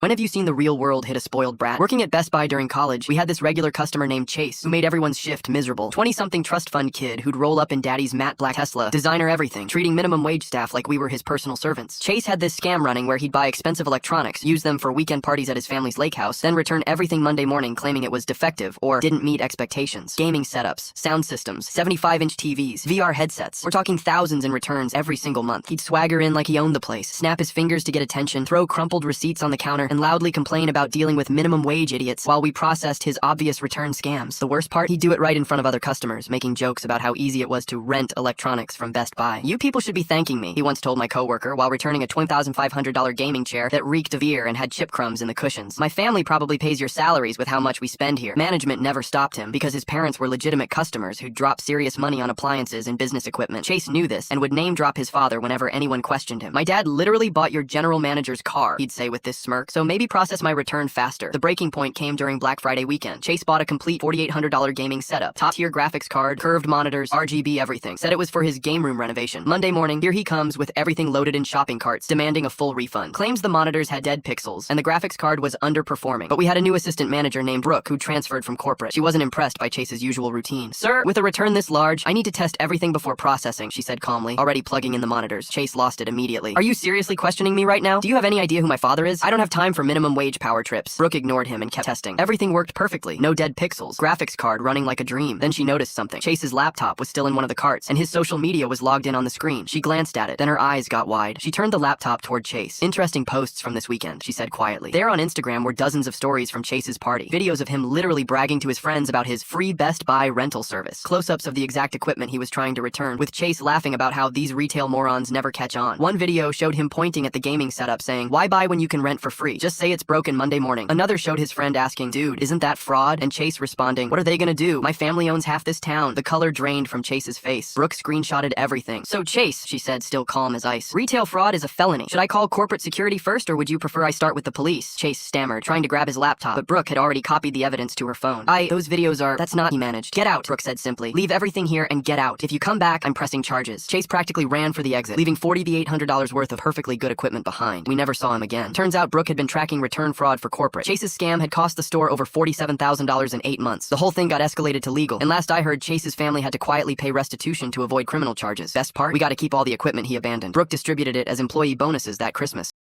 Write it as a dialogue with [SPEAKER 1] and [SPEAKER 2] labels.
[SPEAKER 1] When have you seen the real world hit a spoiled brat? Working at Best Buy during college, we had this regular customer named Chase who made everyone's shift miserable. 20-something trust fund kid who'd roll up in daddy's matte black Tesla, designer everything, treating minimum wage staff like we were his personal servants. Chase had this scam running where he'd buy expensive electronics, use them for weekend parties at his family's lake house, then return everything Monday morning claiming it was defective or didn't meet expectations. Gaming setups, sound systems, 75-inch TVs, VR headsets. We're talking thousands in returns every single month. He'd swagger in like he owned the place, snap his fingers to get attention, throw crumpled receipts on the counter, and loudly complain about dealing with minimum wage idiots while we processed his obvious return scams. The worst part, he'd do it right in front of other customers, making jokes about how easy it was to rent electronics from Best Buy. "You people should be thanking me," he once told my coworker while returning a $20,500 gaming chair that reeked of ear and had chip crumbs in the cushions. "My family probably pays your salaries with how much we spend here." Management never stopped him because his parents were legitimate customers who'd drop serious money on appliances and business equipment. Chase knew this and would name drop his father whenever anyone questioned him. "My dad literally bought your general manager's car," he'd say with this smirk, "so maybe process my return faster." The breaking point came during Black Friday weekend. Chase bought a complete $4,800 gaming setup, top-tier graphics card, curved monitors, RGB everything. Said it was for his game room renovation. Monday morning, here he comes with everything loaded in shopping carts, demanding a full refund. Claims the monitors had dead pixels and the graphics card was underperforming. But we had a new assistant manager named Brooke who transferred from corporate. She wasn't impressed by Chase's usual routine. "Sir, with a return this large, I need to test everything before processing," she said calmly, already plugging in the monitors. Chase lost it immediately. "Are you seriously questioning me right now? Do you have any idea who my father is? I don't have time for minimum wage power trips." Brooke ignored him and kept testing. Everything worked perfectly. No dead pixels. Graphics card running like a dream. Then she noticed something. Chase's laptop was still in one of the carts, and his social media was logged in on the screen. She glanced at it. Then her eyes got wide. She turned the laptop toward Chase. "Interesting posts from this weekend," she said quietly. There on Instagram were dozens of stories from Chase's party. Videos of him literally bragging to his friends about his free Best Buy rental service. Close-ups of the exact equipment he was trying to return, with Chase laughing about how these retail morons never catch on. One video showed him pointing at the gaming setup saying, "Why buy when you can rent for free? Just say it's broken Monday morning." Another showed his friend asking, "Dude, isn't that fraud?" And Chase responding, "What are they gonna do? My family owns half this town." The color drained from Chase's face. Brooke screenshotted everything. "So Chase," she said, still calm as ice, "retail fraud is a felony. Should I call corporate security first or would you prefer I start with the police?" Chase stammered, trying to grab his laptop, but Brooke had already copied the evidence to her phone. Those videos are, that's not," he managed. "Get out," Brooke said simply. "Leave everything here and get out. If you come back, I'm pressing charges." Chase practically ran for the exit, leaving $4,800 worth of perfectly good equipment behind. We never saw him again. Turns out Brooke had been tracking return fraud for corporate. Chase's scam had cost the store over $47,000 in 8 months. The whole thing got escalated to legal, and last I heard, Chase's family had to quietly pay restitution to avoid criminal charges. Best part? We got to keep all the equipment he abandoned. Brooke distributed it as employee bonuses that Christmas.